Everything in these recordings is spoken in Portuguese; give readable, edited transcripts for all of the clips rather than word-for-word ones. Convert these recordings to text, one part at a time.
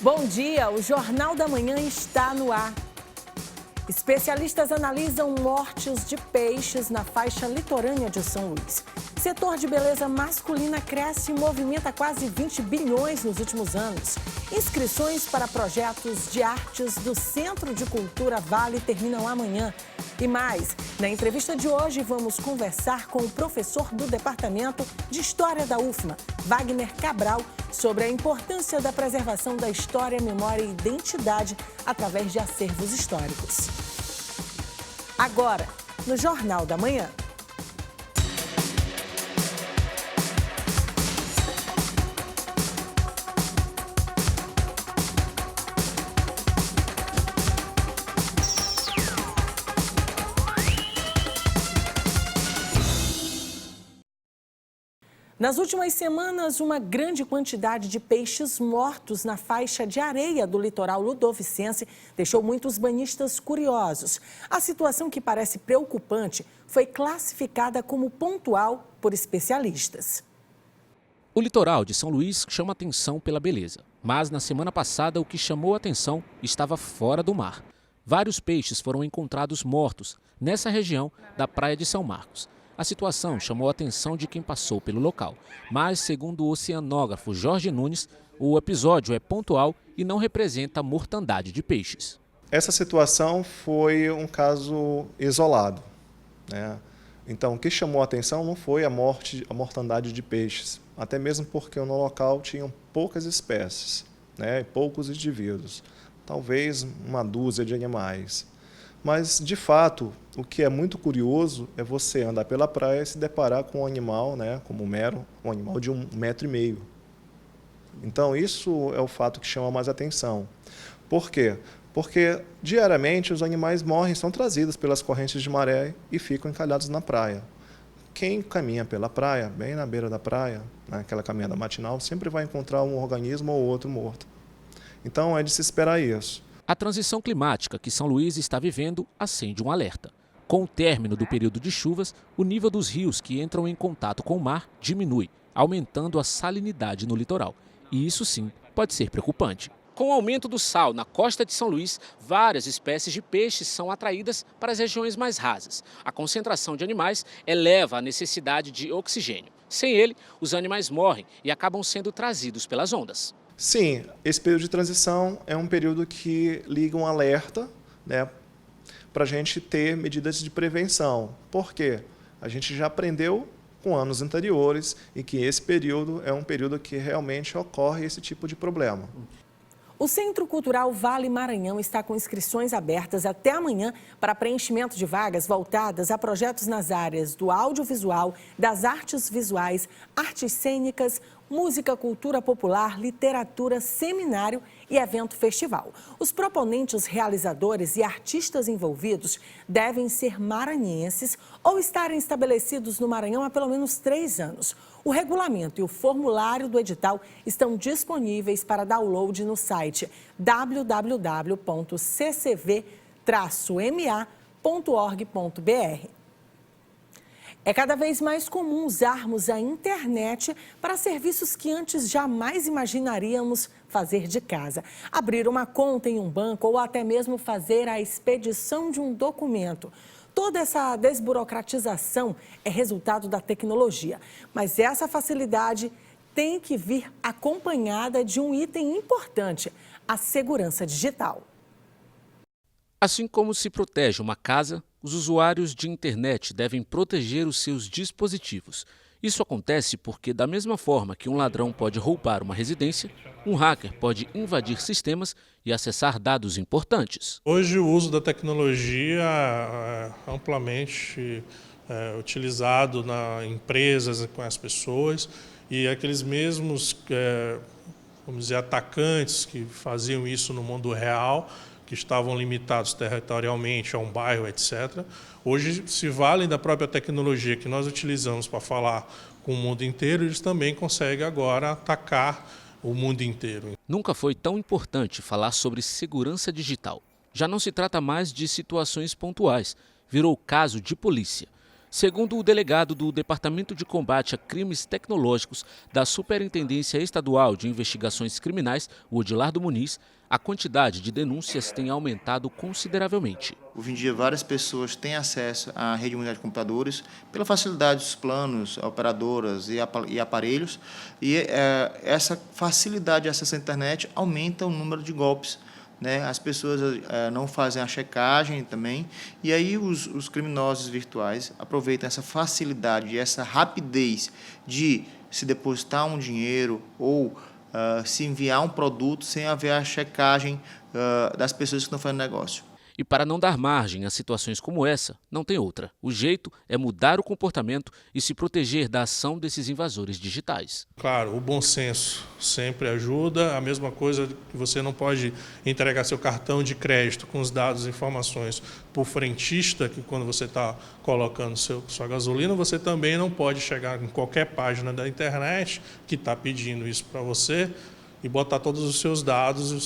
Bom dia, o Jornal da Manhã está no ar. Especialistas analisam mortes de peixes na faixa litorânea de São Luís. Setor de beleza masculina cresce e movimenta quase 20 bilhões nos últimos anos. Inscrições para projetos de artes do Centro de Cultura Vale terminam amanhã. E mais, na entrevista de hoje vamos conversar com o professor do Departamento de História da UFMA, Wagner Cabral, sobre a importância da preservação da história, memória e identidade através de acervos históricos. Agora, no Jornal da Manhã. Nas últimas semanas, uma grande quantidade de peixes mortos na faixa de areia do litoral ludovicense deixou muitos banhistas curiosos. A situação, que parece preocupante, foi classificada como pontual por especialistas. O litoral de São Luís chama atenção pela beleza, mas na semana passada o que chamou a atenção estava fora do mar. Vários peixes foram encontrados mortos nessa região da Praia de São Marcos. A situação chamou a atenção de quem passou pelo local, mas, segundo o oceanógrafo Jorge Nunes, o episódio é pontual e não representa a mortandade de peixes. Essa situação foi um caso isolado, né? Então, o que chamou a atenção não foi a mortandade de peixes, até mesmo porque no local tinham poucas espécies, né? E poucos indivíduos, talvez uma dúzia de animais. Mas, de fato, o que é muito curioso é você andar pela praia e se deparar com um animal, né, como um animal de 1,5 metro. Então, isso é o fato que chama mais atenção. Por quê? Porque, diariamente, os animais morrem, são trazidos pelas correntes de maré e ficam encalhados na praia. Quem caminha pela praia, bem na beira da praia, naquela caminhada matinal, sempre vai encontrar um organismo ou outro morto. Então, é de se esperar isso. A transição climática que São Luís está vivendo acende um alerta. Com o término do período de chuvas, o nível dos rios que entram em contato com o mar diminui, aumentando a salinidade no litoral. E isso sim pode ser preocupante. Com o aumento do sal na costa de São Luís, várias espécies de peixes são atraídas para as regiões mais rasas. A concentração de animais eleva a necessidade de oxigênio. Sem ele, os animais morrem e acabam sendo trazidos pelas ondas. Sim, esse período de transição é um período que liga um alerta, né, para a gente ter medidas de prevenção. Por quê? A gente já aprendeu com anos anteriores e que esse período é um período que realmente ocorre esse tipo de problema. O Centro Cultural Vale Maranhão está com inscrições abertas até amanhã para preenchimento de vagas voltadas a projetos nas áreas do audiovisual, das artes visuais, artes cênicas, música, cultura popular, literatura, seminário e evento festival. Os proponentes, realizadores e artistas envolvidos devem ser maranhenses ou estarem estabelecidos no Maranhão há pelo menos 3 anos. O regulamento e o formulário do edital estão disponíveis para download no site www.ccv-ma.org.br. É cada vez mais comum usarmos a internet para serviços que antes jamais imaginaríamos fazer de casa. Abrir uma conta em um banco ou até mesmo fazer a expedição de um documento. Toda essa desburocratização é resultado da tecnologia, mas essa facilidade tem que vir acompanhada de um item importante, a segurança digital. Assim como se protege uma casa, os usuários de internet devem proteger os seus dispositivos. Isso acontece porque, da mesma forma que um ladrão pode roubar uma residência, um hacker pode invadir sistemas e acessar dados importantes. Hoje o uso da tecnologia é amplamente utilizado em empresas, com as pessoas, e aqueles mesmos, vamos dizer, atacantes que faziam isso no mundo real, que estavam limitados territorialmente a um bairro, etc., hoje se valem da própria tecnologia que nós utilizamos para falar com o mundo inteiro, eles também conseguem agora atacar o mundo inteiro. Nunca foi tão importante falar sobre segurança digital. Já não se trata mais de situações pontuais, virou caso de polícia. Segundo o delegado do Departamento de Combate a Crimes Tecnológicos da Superintendência Estadual de Investigações Criminais, o Odilardo Muniz, a quantidade de denúncias tem aumentado consideravelmente. Hoje em dia, várias pessoas têm acesso à rede mundial de computadores pela facilidade dos planos, operadoras e aparelhos. E essa facilidade de acesso à internet aumenta o número de golpes. As pessoas não fazem a checagem também, e aí os criminosos virtuais aproveitam essa facilidade, essa rapidez de se depositar um dinheiro ou se enviar um produto sem haver a checagem das pessoas que estão fazendo negócio. E para não dar margem a situações como essa, não tem outra. O jeito é mudar o comportamento e se proteger da ação desses invasores digitais. Claro, o bom senso sempre ajuda. A mesma coisa que você não pode entregar seu cartão de crédito com os dados e informações para o frentista, que quando você está colocando sua gasolina, você também não pode chegar em qualquer página da internet que está pedindo isso para você e botar todos os seus dados do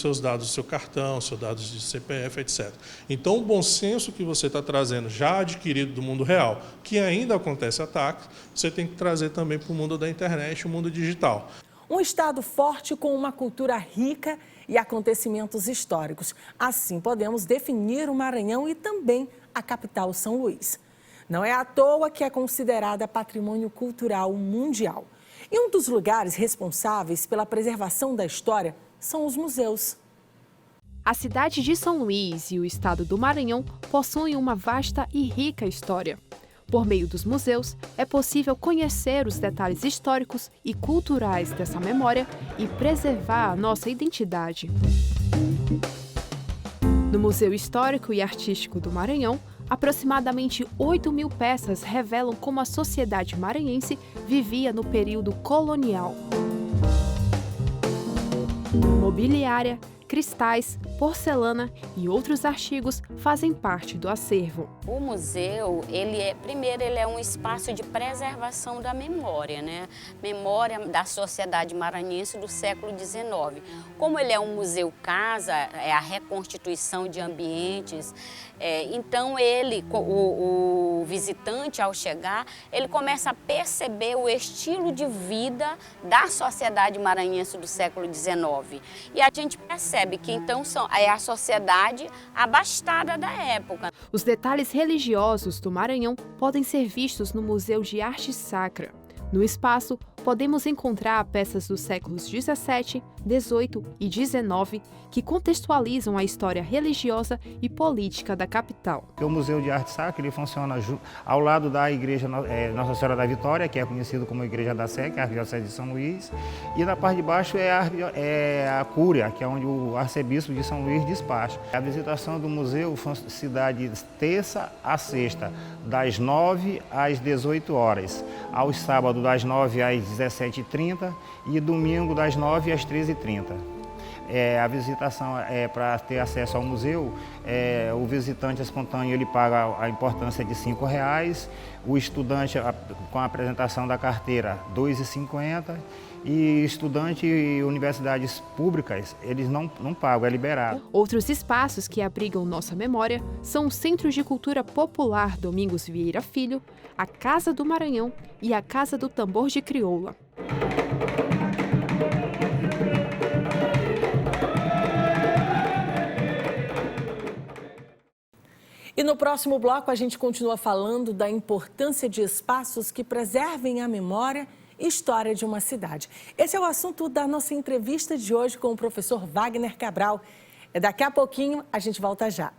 seu cartão, seus dados de CPF, etc. Então, o bom senso que você está trazendo, já adquirido do mundo real, que ainda acontece ataques, você tem que trazer também para o mundo da internet, o mundo digital. Um estado forte com uma cultura rica e acontecimentos históricos. Assim, podemos definir o Maranhão e também a capital São Luís. Não é à toa que é considerada patrimônio cultural mundial. E um dos lugares responsáveis pela preservação da história são os museus. A cidade de São Luís e o estado do Maranhão possuem uma vasta e rica história. Por meio dos museus, é possível conhecer os detalhes históricos e culturais dessa memória e preservar a nossa identidade. No Museu Histórico e Artístico do Maranhão, aproximadamente 8.000 peças revelam como a sociedade maranhense vivia no período colonial. Mobiliária, cristais, porcelana e outros artigos fazem parte do acervo. O museu, ele é um espaço de preservação da memória, Memória da sociedade maranhense do século XIX. Como ele é um museu casa, é a reconstituição de ambientes, então o visitante, ao chegar, ele começa a perceber o estilo de vida da sociedade maranhense do século XIX. E a gente percebe que então é a sociedade abastada da época. Os detalhes religiosos do Maranhão podem ser vistos no Museu de Arte Sacra. No espaço, podemos encontrar peças dos séculos XVII, XVIII e XIX que contextualizam a história religiosa e política da capital. O Museu de Arte Sacra ele funciona ao lado da Igreja Nossa Senhora da Vitória, que é conhecido como Igreja da Sé, que é a Arquidiocese de São Luís, e na parte de baixo é a Cúria, que é onde o arcebispo de São Luís despacha. A visitação do museu se dá de terça a sexta, das 9 às 18 horas, aos sábados das 9 às 17h30 e domingo das 9 às 13h30. A visitação para ter acesso ao museu, o visitante espontâneo ele paga a importância de R$5, o estudante com a apresentação da carteira R$2,50 e estudante e universidades públicas eles não pagam, é liberado. Outros espaços que abrigam nossa memória são o Centro de Cultura Popular Domingos Vieira Filho, a Casa do Maranhão e a Casa do Tambor de Crioula. E no próximo bloco a gente continua falando da importância de espaços que preservem a memória e história de uma cidade. Esse é o assunto da nossa entrevista de hoje com o professor Wagner Cabral. Daqui a pouquinho a gente volta já.